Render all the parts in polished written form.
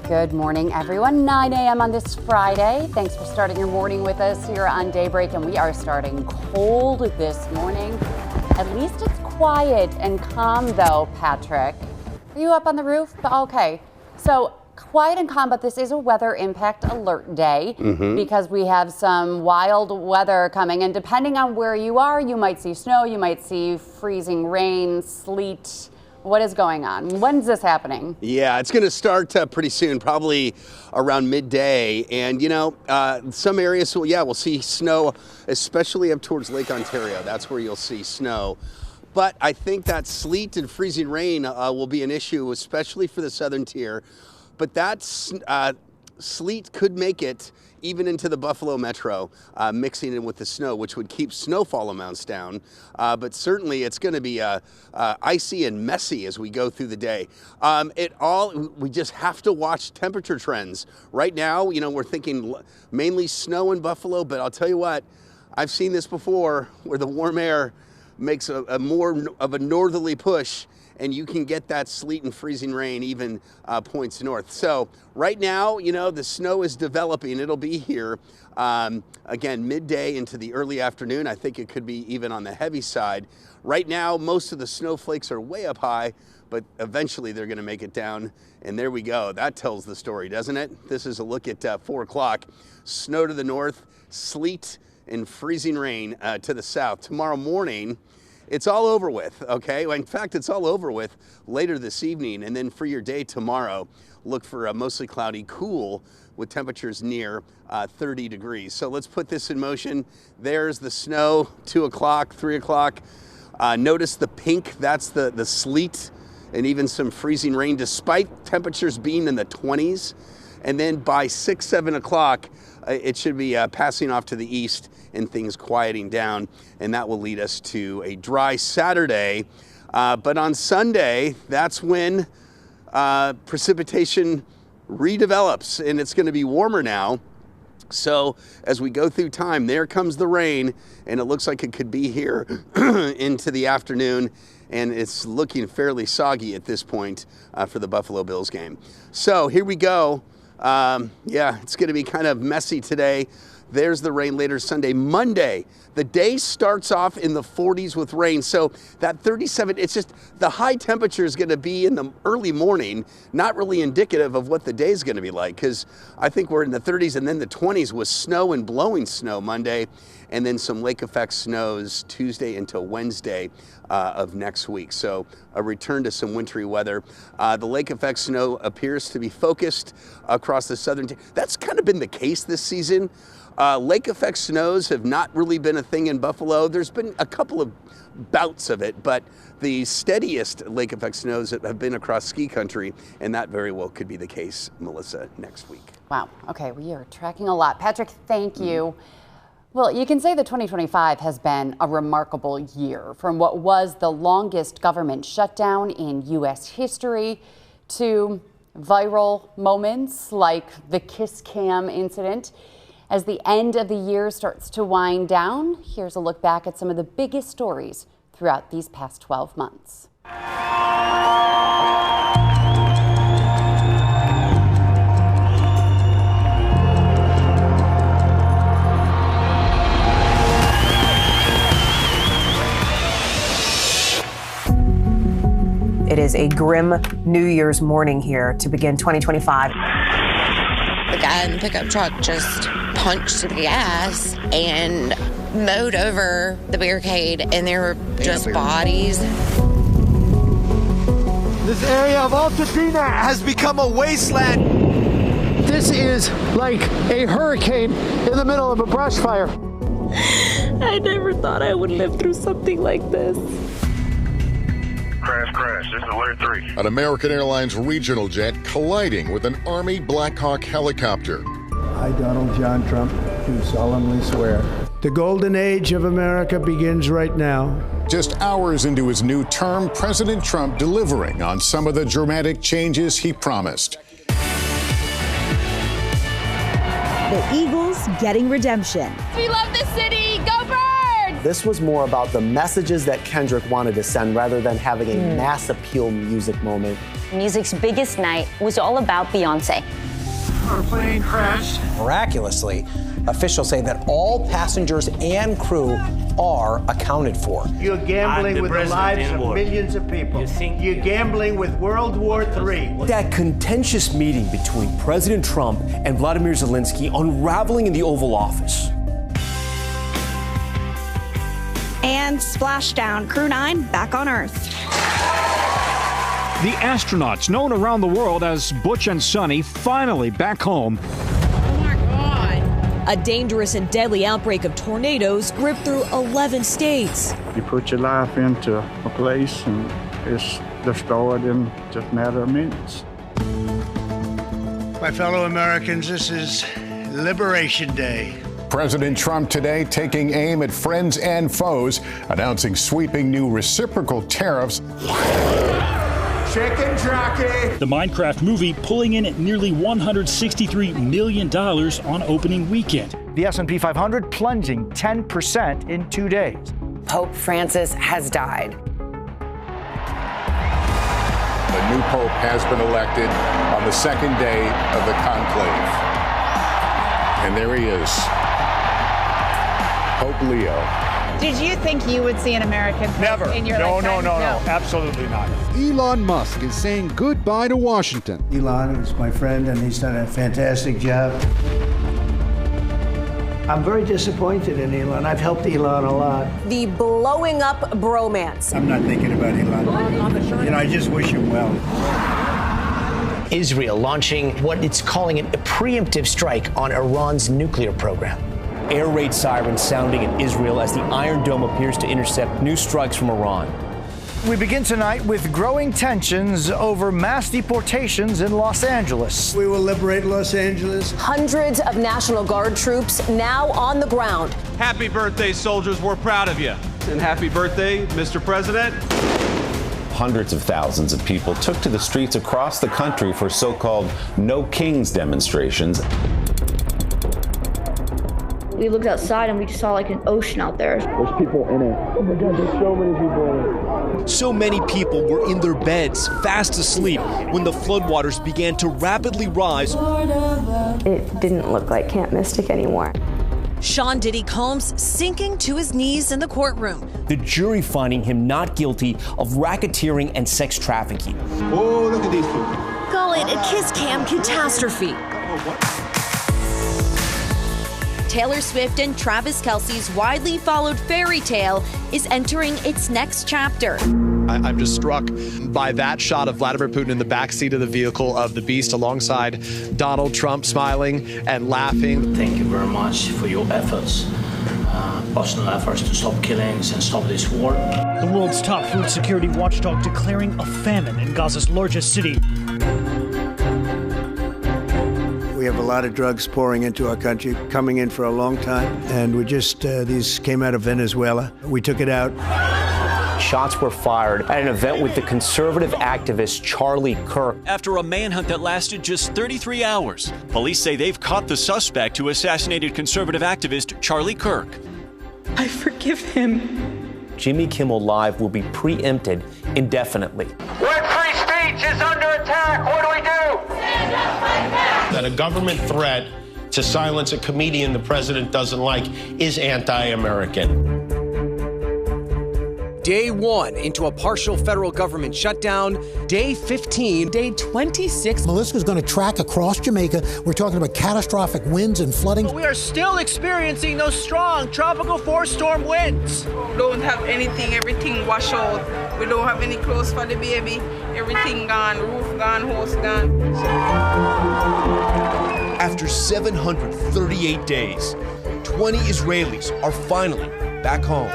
Good morning, everyone. 9 a.m. on this Friday. Thanks for starting your morning with us here on Daybreak, and we are starting cold this morning. At least it's quiet and calm, though, Patrick. Are you up on the roof? Okay. So quiet and calm, but this is a weather impact alert day because we have some wild weather coming, and depending on where you are, you might see snow, you might see freezing rain, sleet. What is going on? When's this happening? Yeah, it's going to start pretty soon, probably around midday. And, you know, some areas, we'll see snow, especially up towards Lake Ontario. That's where you'll see snow. But I think that sleet and freezing rain will be an issue, especially for the southern tier. But that sleet could make it even into the Buffalo metro, mixing in with the snow, which would keep snowfall amounts down. But certainly it's going to be icy and messy as we go through the day. We just have to watch temperature trends. Right now, you know, we're thinking mainly snow in Buffalo, but I'll tell you what, I've seen this before where the warm air makes a more of a northerly push, and you can get that sleet and freezing rain even points north. So right now, you know, the snow is developing. It'll be here again midday into the early afternoon. I think it could be even on the heavy side. Right now, most of the snowflakes are way up high, but eventually they're going to make it down. And there we go. That tells the story, doesn't it? This is a look at 4 o'clock. Snow to the north, sleet and freezing rain to the south. Tomorrow morning, it's all over with, okay? In fact, it's all over with later this evening. And then for your day tomorrow, look for a mostly cloudy, cool with temperatures near 30 degrees. So let's put this in motion. There's the snow, 2 o'clock, 3 o'clock. Notice the pink, that's the sleet and even some freezing rain, despite temperatures being in the 20s. And then by 6, 7 o'clock, it should be passing off to the east and things quieting down, and that will lead us to a dry Saturday. But on Sunday, that's when precipitation redevelops, and it's going to be warmer now. So as we go through time, there comes the rain, and it looks like it could be here into the afternoon, and it's looking fairly soggy at this point for the Buffalo Bills game. So here we go. It's going to be kind of messy today. There's the rain later Sunday. Monday, the day starts off in the 40s with rain. So that 37, it's just the high temperature is going to be in the early morning, not really indicative of what the day is going to be like, because I think we're in the 30s and then the 20s with snow and blowing snow Monday, and then some lake effect snows Tuesday until Wednesday of next week. So a return to some wintry weather. The lake effect snow appears to be focused across the southern tier. That's kind of been the case this season. Lake effect snows have not really been a thing in Buffalo. There's been a couple of bouts of it, but the steadiest lake effect snows have been across ski country, and that very well could be the case, Melissa, next week. Wow. Okay, we are tracking a lot. Patrick, thank you. Well, you can say that 2025 has been a remarkable year, from what was the longest government shutdown in U.S. history to viral moments like the Kiss Cam incident. As the end of the year starts to wind down, here's a look back at some of the biggest stories throughout these past 12 months. It is a grim New Year's morning here to begin 2025. The guy in the pickup truck just punched the gas and mowed over the barricade, and there were just bodies. This area of Altadena has become a wasteland. This is like a hurricane in the middle of a brush fire. I never thought I would live through something like this. Crash. This is Alert 3. An American Airlines regional jet colliding with an Army Black Hawk helicopter. I, Donald John Trump, do solemnly swear. The golden age of America begins right now. Just hours into his new term, President Trump delivering on some of the dramatic changes he promised. The Eagles getting redemption. We love this city. Go Birds! This was more about the messages that Kendrick wanted to send rather than having a mass appeal music moment. Music's biggest night was all about Beyoncé. Our plane crashed. Miraculously, officials say that all passengers and crew are accounted for. You're gambling with the lives of millions of people. You're gambling with World War III. That contentious meeting between President Trump and Vladimir Zelensky unraveling in the Oval Office. And splashdown, Crew 9 back on Earth. The astronauts, known around the world as Butch and Sunny, finally back home. A dangerous and deadly outbreak of tornadoes ripped through 11 states. You put your life into a place and it's destroyed in just a matter of minutes. My fellow Americans, this is Liberation Day. President Trump today taking aim at friends and foes, announcing sweeping new reciprocal tariffs. Chicken jockey. The Minecraft movie pulling in at nearly $163 million on opening weekend. The S&P 500 plunging 10% in 2 days. Pope Francis has died. The new pope has been elected on the second day of the conclave. And there he is, Pope Leo. Did you think you would see an American Never. in your lifetime? No, absolutely not. Elon Musk is saying goodbye to Washington. Elon is my friend, and he's done a fantastic job. I'm very disappointed in Elon. I've helped Elon a lot. The blowing up bromance. I'm not thinking about Elon. You know, I just wish him well. Israel launching what it's calling a preemptive strike on Iran's nuclear program. Air raid sirens sounding in Israel as the Iron Dome appears to intercept new strikes from Iran. We begin tonight with growing tensions over mass deportations in Los Angeles. We will liberate Los Angeles. Hundreds of National Guard troops now on the ground. Happy birthday, soldiers. We're proud of you. And happy birthday, Mr. President. Hundreds of thousands of people took to the streets across the country for so-called No Kings demonstrations. We looked outside and we just saw like an ocean out there. There's people in it. Oh my God, there's so many people in it. So many people were in their beds, fast asleep, when the floodwaters began to rapidly rise. It didn't look like Camp Mystic anymore. Sean Diddy Combs sinking to his knees in the courtroom. The jury finding him not guilty of racketeering and sex trafficking. Oh, look at these people. Call it a kiss cam catastrophe. Taylor Swift and Travis Kelce's widely followed fairy tale is entering its next chapter. I'm just struck by that shot of Vladimir Putin in the backseat of the vehicle of the Beast alongside Donald Trump smiling and laughing. Thank you very much for your efforts, personal efforts to stop killings and stop this war. The world's top food security watchdog declaring a famine in Gaza's largest city. We have a lot of drugs pouring into our country, coming in for a long time. And we just, these came out of Venezuela. We took it out. Shots were fired at an event with the conservative activist Charlie Kirk. After a manhunt that lasted just 33 hours, police say they've caught the suspect who assassinated conservative activist Charlie Kirk. I forgive him. Jimmy Kimmel Live will be preempted indefinitely. When free speech is under attack, what do we do? Stand up like that. That a government threat to silence a comedian the president doesn't like is anti-American. Day 1 into a partial federal government shutdown. Day 15. Day 26. Melissa's going to track across Jamaica. We're talking about catastrophic winds and flooding. But we are still experiencing those strong tropical force storm winds. We don't have anything, everything washed out. We don't have any clothes for the baby. Everything gone, roof gone, hose gone. After 738 days, 20 Israelis are finally back home.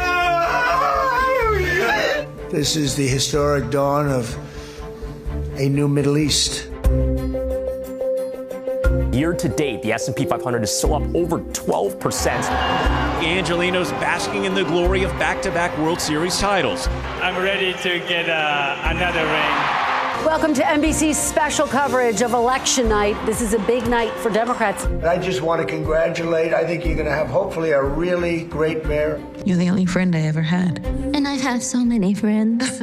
This is the historic dawn of a new Middle East. Year to date, the S&P 500 is still up over 12%. Angelino's basking in the glory of back-to-back World Series titles. I'm ready to get another ring. Welcome to NBC's special coverage of election night. This is a big night for Democrats. I just want to congratulate. I think you're going to have, hopefully, a really great mayor. You're the only friend I ever had. And I've had so many friends.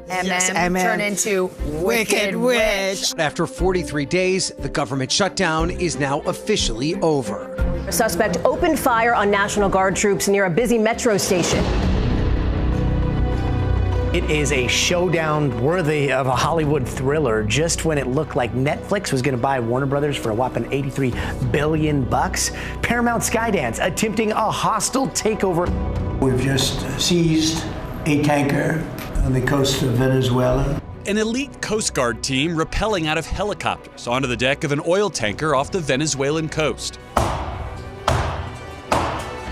and then turn into Wicked Witch. After 43 days, the government shutdown is now officially over. A suspect opened fire on National Guard troops near a busy metro station. It is a showdown worthy of a Hollywood thriller just when it looked like Netflix was going to buy Warner Brothers for a whopping $83 billion. Paramount Skydance attempting a hostile takeover. We've just seized a tanker on the coast of Venezuela. An elite Coast Guard team rappelling out of helicopters onto the deck of an oil tanker off the Venezuelan coast.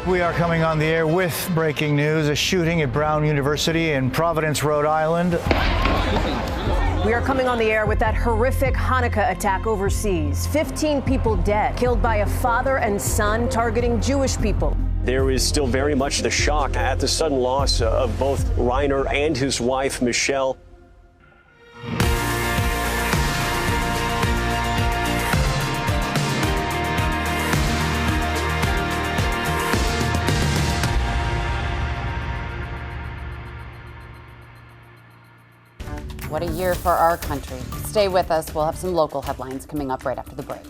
We are coming on the air with breaking news, a shooting at Brown University in Providence, Rhode Island. We are coming on the air with that horrific Hanukkah attack overseas. 15 people dead, killed by a father and son targeting Jewish people. There is still very much the shock at the sudden loss of both Reiner and his wife, Michelle. What a year for our country. Stay with us. We'll have some local headlines coming up right after the break.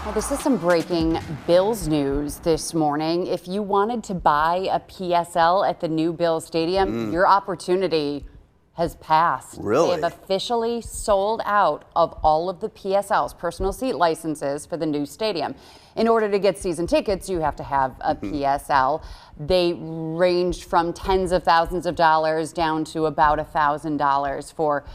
Well, this is some breaking Bills news this morning. If you wanted to buy a PSL at the new Bills Stadium, your opportunity has passed. Really? They have officially sold out of all of the PSLs, personal seat licenses for the new stadium. In order to get season tickets, you have to have a PSL. They ranged from tens of thousands of dollars down to about $1,000 for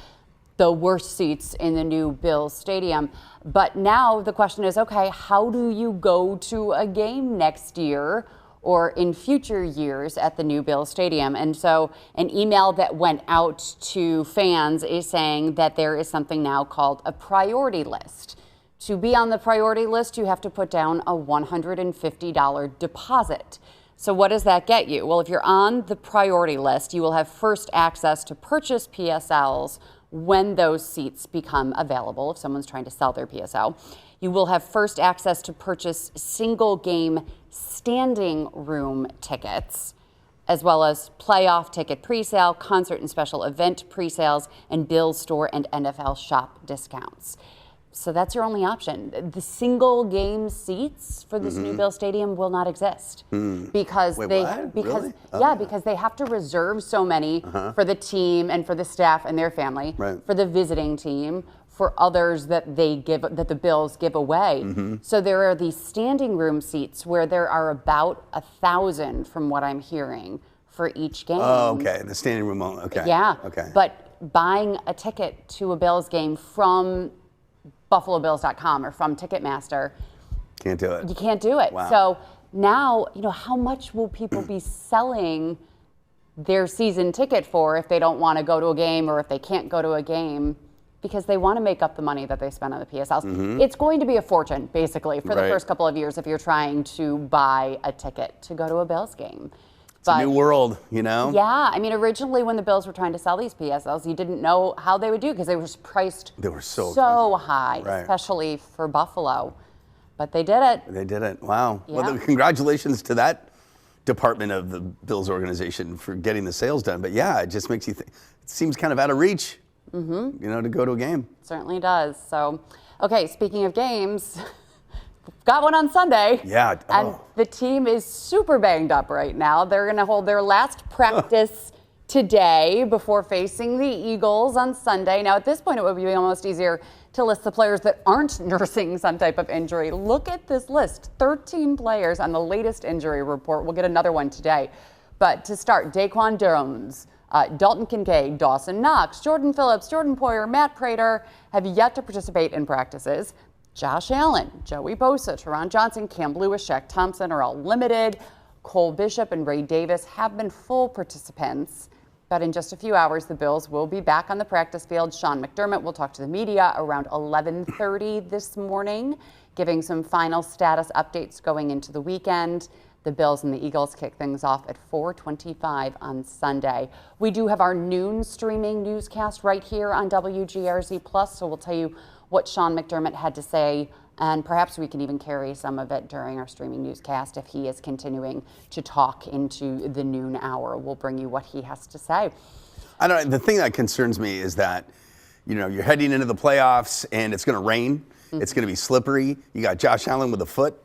the worst seats in the new Bills Stadium. But now the question is, okay, how do you go to a game next year or in future years at the new Bills Stadium? And so an email that went out to fans is saying that there is something now called a priority list. To be on the priority list, you have to put down a $150 deposit. So what does that get you? Well, if you're on the priority list, you will have first access to purchase PSLs when those seats become available, if someone's trying to sell their PSL. You will have first access to purchase single game standing room tickets, as well as playoff ticket presale, concert and special event presales, and Bills store and NFL shop discounts. So that's your only option. The single game seats for this new Bills Stadium will not exist because Wait, they what? because Really? yeah, because they have to reserve so many for the team and for the staff and their family, for the visiting team, for others that the Bills give away. So there are these standing room seats where there are about 1,000 from what I'm hearing for each game. Oh, okay. The standing room only. Okay. Yeah. Okay. But buying a ticket to a Bills game from BuffaloBills.com or from Ticketmaster, Can't do it. you can't do it. Wow. So now, how much will people be selling their season ticket for if they don't want to go to a game or if they can't go to a game because they want to make up the money that they spend on the PSLs? It's going to be a fortune, basically, for the first couple of years if you're trying to buy a ticket to go to a Bills game. It's a new world, Yeah, I mean, originally when the Bills were trying to sell these PSLs, you didn't know how they would do because they were priced so high, especially for Buffalo. But they did it. They did it. Wow. Yeah. Well, congratulations to that department of the Bills organization for getting the sales done. But yeah, it just makes you think. It seems kind of out of reach, to go to a game. Certainly does. So, okay, speaking of games, got one on Sunday. Yeah. And the team is super banged up right now. They're going to hold their last practice today before facing the Eagles on Sunday. Now, at this point, it would be almost easier to list the players that aren't nursing some type of injury. Look at this list. 13 players on the latest injury report. We'll get another one today. But to start, Daquan Jones, Dalton Kincaid, Dawson Knox, Jordan Phillips, Jordan Poyer, Matt Prater have yet to participate in practices. Josh Allen, Joey Bosa, Teron Johnson, Cam Lewis, Shaq Thompson are all limited. Cole Bishop and Ray Davis have been full participants. But in just a few hours, the Bills will be back on the practice field. Sean McDermott will talk to the media around 11:30 this morning, giving some final status updates going into the weekend. The Bills and the Eagles kick things off at 4:25 on Sunday. We do have our noon streaming newscast right here on WGRZ Plus, so we'll tell you what Sean McDermott had to say And perhaps we can even carry some of it during our streaming newscast if he is continuing to talk into the noon hour. We'll bring you what he has to say. I don't. The thing that concerns me is that, you're heading into the playoffs and it's going to rain. Mm-hmm. It's going to be slippery. You got Josh Allen with a foot.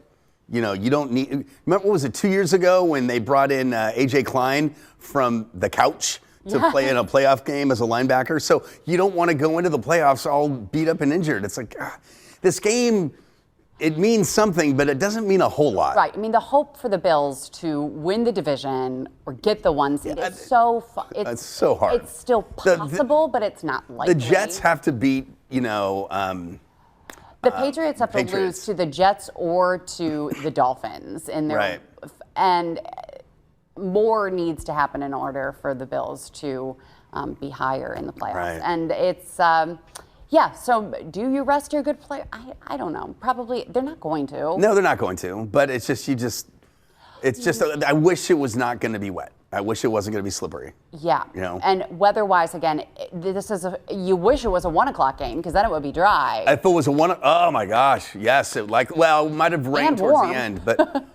You don't need. Remember, what was it, 2 years ago when they brought in AJ Klein from the couch to play in a playoff game as a linebacker? So you don't want to go into the playoffs all beat up and injured. It's like, this game, it means something, but it doesn't mean a whole lot. Right. I mean, the hope for the Bills to win the division or get the 1 seed is so it's so hard. It's still possible, but it's not likely. The Jets have to beat, the Patriots have to lose to the Jets or to the Dolphins in their and more needs to happen in order for the Bills to be higher in the playoffs. Right. And it's so do you rest your good player? I don't know. Probably they're not going to. No, they're not going to. But it's just I wish it was not going to be wet. I wish it wasn't going to be slippery. Yeah. And weather-wise, again, you wish it was a 1 o'clock game because then it would be dry. If it was a 1, oh my gosh, yes. It might have rained towards the end, but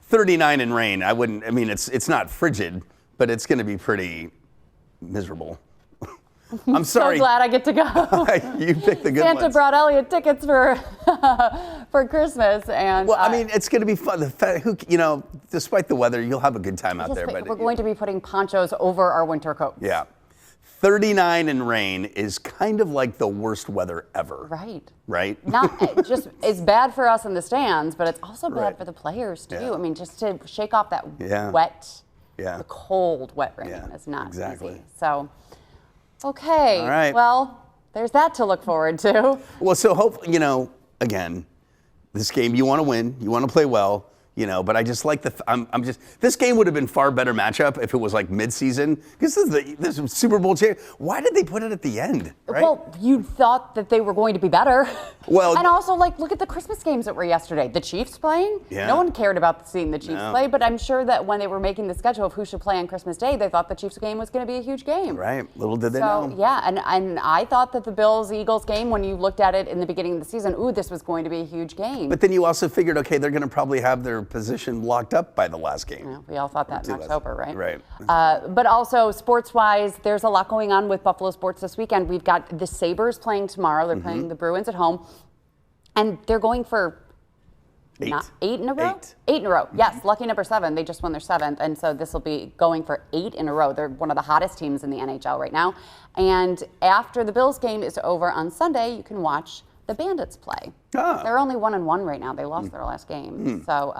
39 and rain. It's not frigid, but it's going to be pretty miserable. I'm sorry. So glad I get to go. You picked the good Santa ones. brought Elliot tickets for Christmas, and it's going to be fun. Despite the weather, you'll have a good time out there. But we're going to be putting ponchos over our winter coats. Yeah, 39 and rain is kind of like the worst weather ever. Right. Not just it's bad for us in the stands, but it's also bad for the players too. Yeah. I mean, just to shake off that wet, the cold, wet rain is not easy. So. Okay. All right. Well, there's that to look forward to. Well, so hopefully, again, this game you want to win, you want to play well, but I just like this game would have been far better matchup if it was like mid-season because this is Super Bowl champ. Why did they put it at the end? Right? Well, you thought that they were going to be better. Well, and also look at the Christmas games that were yesterday. The Chiefs playing. Yeah. No one cared about seeing the Chiefs play, but I'm sure that when they were making the schedule of who should play on Christmas Day, they thought the Chiefs game was going to be a huge game. Right. Little did they know. Yeah, and I thought that the Bills-Eagles game, when you looked at it in the beginning of the season, this was going to be a huge game. But then you also figured, okay, they're going to probably have their position locked up by the last game. Yeah, we all thought that in October, right? Right. But also, sports-wise, there's a lot going on with Buffalo sports this weekend. We've got the Sabres playing tomorrow. They're playing the Bruins at home. And they're going for 8 in a row? 8 in a row. Yes, lucky number 7. They just won their 7th. And so this will be going for 8 in a row. They're one of the hottest teams in the NHL right now. And after the Bills game is over on Sunday, you can watch the Bandits play. They're only 1-1 right now. They lost their last game. So,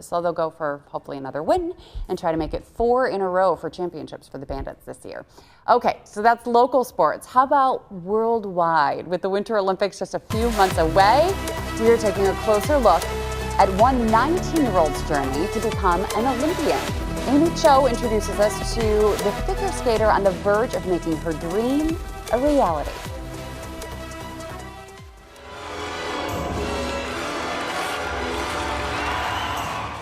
so they'll go for hopefully another win and try to make it 4 in a row for championships for the Bandits this year. Okay, so that's local sports. How about worldwide? With the Winter Olympics just a few months away, we're taking a closer look at one 19-year-old's journey to become an Olympian. Amy Cho introduces us to the figure skater on the verge of making her dream a reality.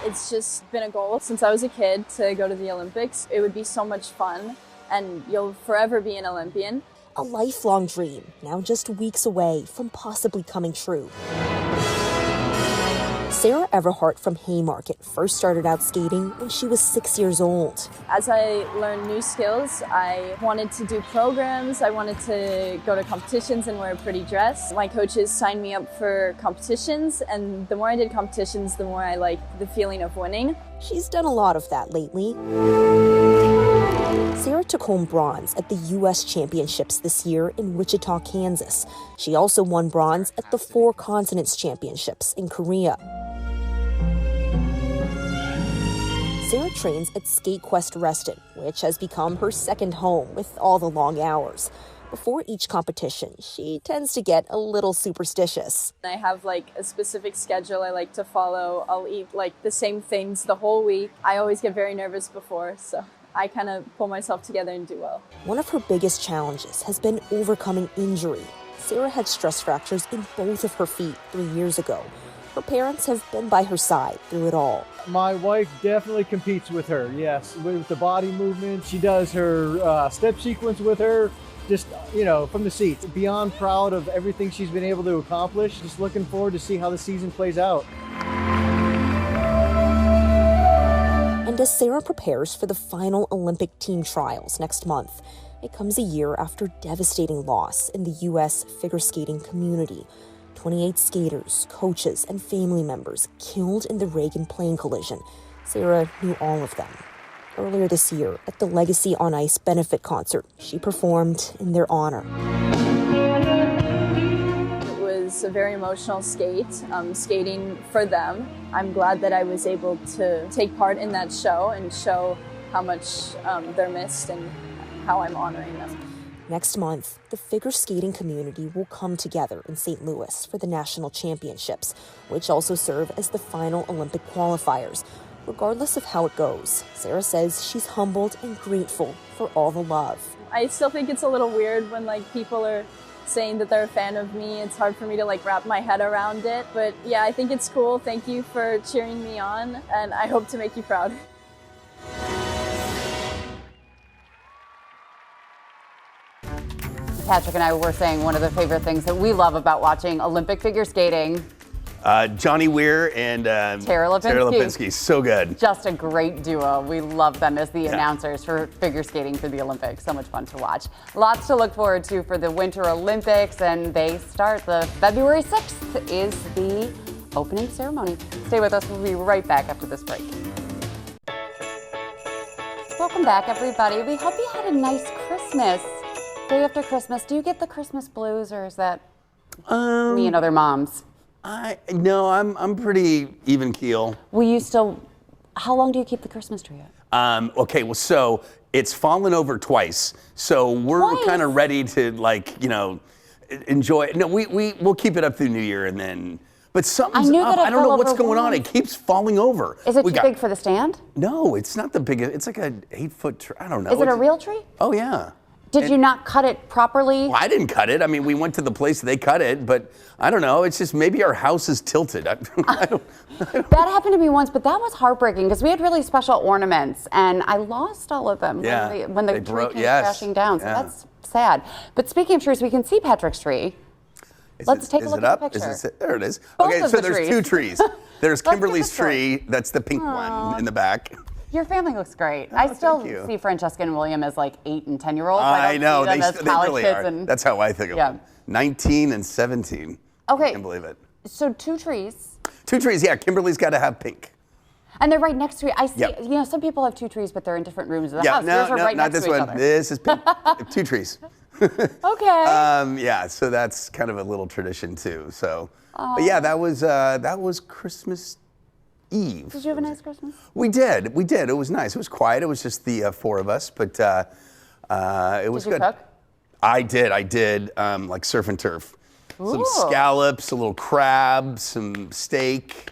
It's just been a goal since I was a kid to go to the Olympics. It would be so much fun, and you'll forever be an Olympian. A lifelong dream, now just weeks away from possibly coming true. Sarah Everhart from Haymarket first started out skating when she was 6 years old. As I learned new skills, I wanted to do programs. I wanted to go to competitions and wear a pretty dress. My coaches signed me up for competitions, and the more I did competitions, the more I liked the feeling of winning. She's done a lot of that lately. Sarah took home bronze at the U.S. Championships this year in Wichita, Kansas. She also won bronze at the Four Continents Championships in Korea. Sarah trains at SkateQuest Reston, which has become her second home with all the long hours. Before each competition, she tends to get a little superstitious. I have a specific schedule I like to follow. I'll eat the same things the whole week. I always get very nervous before, so I kind of pull myself together and do well. One of her biggest challenges has been overcoming injury. Sarah had stress fractures in both of her feet 3 years ago. Her parents have been by her side through it all. My wife definitely competes with her, yes, with the body movement. She does her step sequence with her. just, you know, from the seats, beyond proud of everything she's been able to accomplish. Just looking forward to see how the season plays out. And as Sarah prepares for the final Olympic team trials next month, it comes a year after devastating loss in the U.S. figure skating community. 28 skaters, coaches, and family members killed in the Reagan plane collision. Sarah knew all of them. Earlier this year, at the Legacy on Ice benefit concert, she performed in their honor. It was a very emotional skate, skating for them. I'm glad that I was able to take part in that show and show how much they're missed and how I'm honoring them. Next month, the figure skating community will come together in St. Louis for the national championships, which also serve as the final Olympic qualifiers. Regardless of how it goes, Sarah says she's humbled and grateful for all the love. I still think it's a little weird when people are saying that they're a fan of me. It's hard for me to wrap my head around it. But yeah, I think it's cool. Thank you for cheering me on, and I hope to make you proud. Patrick and I were saying one of the favorite things that we love about watching Olympic figure skating. Johnny Weir and Tara Lipinski. So good. Just a great duo. We love them as the announcers for figure skating for the Olympics. So much fun to watch. Lots to look forward to for the Winter Olympics, and they start the February 6th is the opening ceremony. Stay with us. We'll be right back after this break. Welcome back, everybody. We hope you had a nice Christmas. Day after Christmas. Do you get the Christmas blues, or is that me and other moms? No, I'm pretty even keel. Will you still? How long do you keep the Christmas tree up? Okay, well, so it's fallen over twice, so we're kind of ready to enjoy it. No, we'll keep it up through New Year and then. But something's up. I don't know what's going on. It keeps falling over. Is it too big for the stand? No, it's not the biggest. It's like an 8-foot tree. I don't know. Is it a real tree? Oh yeah. Did you not cut it properly? Well, I didn't cut it. I mean, we went to the place they cut it, but I don't know. It's just maybe our house is tilted. That happened to me once, but that was heartbreaking because we had really special ornaments, and I lost all of them when the tree came crashing down. So that's sad. But speaking of trees, we can see Patrick's tree. Let's take a look at the picture. There it is. Both okay, of so the there's trees. two trees. There's Kimberly's tree. That's the pink one in the back. Your family looks great. I still see Francesca and William as 8 and 10-year-olds. I know. See them as college really kids are. And, that's how I think of them. 19 and 17. Okay. I can't believe it. So 2 trees. 2 trees, yeah. Kimberly's got to have pink. And they're right next to it. I see, some people have 2 trees, but they're in different rooms of the house. No, Yours are right not next this to each one. other. This is pink. 2 trees. Okay. Yeah, so that's kind of a little tradition too. So, but yeah, that was Christmas Eve. Did you have a nice Christmas? We did. It was nice. It was quiet. It was just the 4 of us, but it was good. Did you cook? I did. Like surf and turf. Ooh. Some scallops, a little crab, some steak.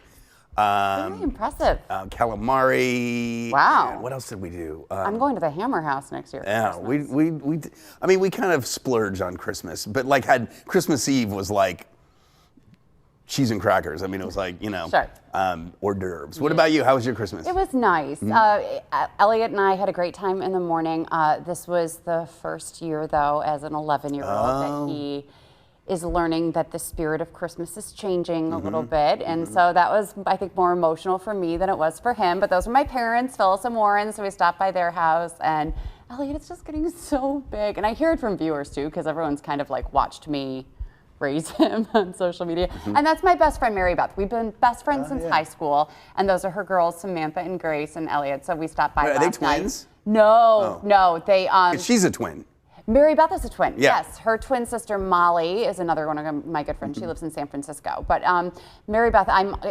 Very impressive. Calamari. Wow. What else did we do? I'm going to the Hammer House next year. Yeah, we kind of splurge on Christmas, but had Christmas Eve was like cheese and crackers. I mean, it was Sure. hors d'oeuvres. What about you? How was your Christmas? It was nice. Elliot and I had a great time in the morning. This was the first year, though, as an 11-year-old that he is learning that the spirit of Christmas is changing a little bit. And so that was, I think, more emotional for me than it was for him. But those were my parents, Phyllis and Warren, so we stopped by their house. And Elliot, it's just getting so big. And I hear it from viewers, too, because everyone's kind of watched me raise him on social media. And that's my best friend, Mary Beth. We've been best friends since high school. And those are her girls, Samantha and Grace and Elliot. So we stopped by last night. Are they twins? No. They. She's a twin. Mary Beth is a twin. Yeah. Yes, her twin sister Molly is another one of my good friends. She lives in San Francisco. But Mary Beth,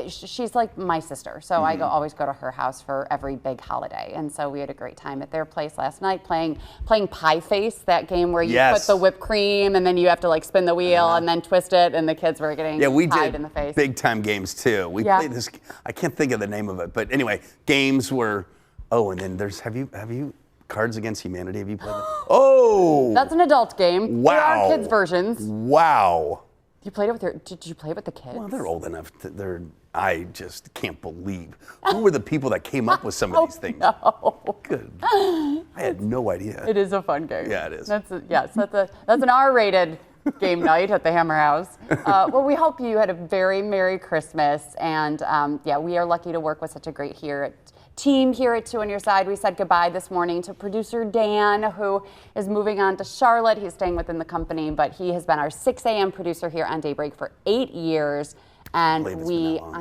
she's like my sister, so I always go to her house for every big holiday. And so we had a great time at their place last night playing Pie Face, that game where you put the whipped cream and then you have to spin the wheel and then twist it, and the kids were getting pied in the face. Big time games too. We played this. I can't think of the name of it, but anyway, games were. Oh, and then there's have you. Cards Against Humanity, have you played that? Oh! That's an adult game. Wow. There are kids' versions. Wow. You played it with did you play it with the kids? Well, they're old enough. I just can't believe. Who were the people that came up with some of these things? No. Good. I had no idea. It is a fun game. Yeah, it is. That's an R-rated game night at the Hammer House. Well, we hope you had a very Merry Christmas. And we are lucky to work with such a great team here at 2 on Your Side. We said goodbye this morning to producer Dan, who is moving on to Charlotte. He's staying within the company, but he has been our 6 a.m. producer here on Daybreak for 8 years. And I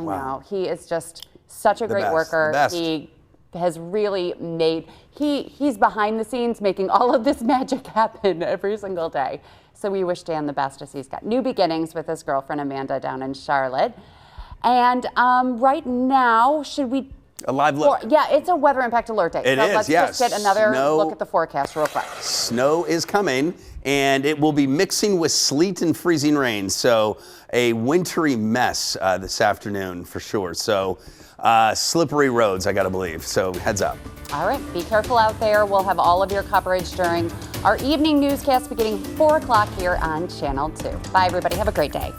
know, he is just such a great worker. He has really made, he's behind the scenes making all of this magic happen every single day. So we wish Dan the best as he's got new beginnings with his girlfriend Amanda down in Charlotte. And right now, should we a live look? It's a weather impact alert day. Let's just get another look at the forecast real quick. Snow is coming, and it will be mixing with sleet and freezing rain. So a wintry mess this afternoon for sure. So slippery roads, I got to believe. So heads up. All right, be careful out there. We'll have all of your coverage during our evening newscast beginning 4 o'clock here on Channel 2. Bye, everybody. Have a great day.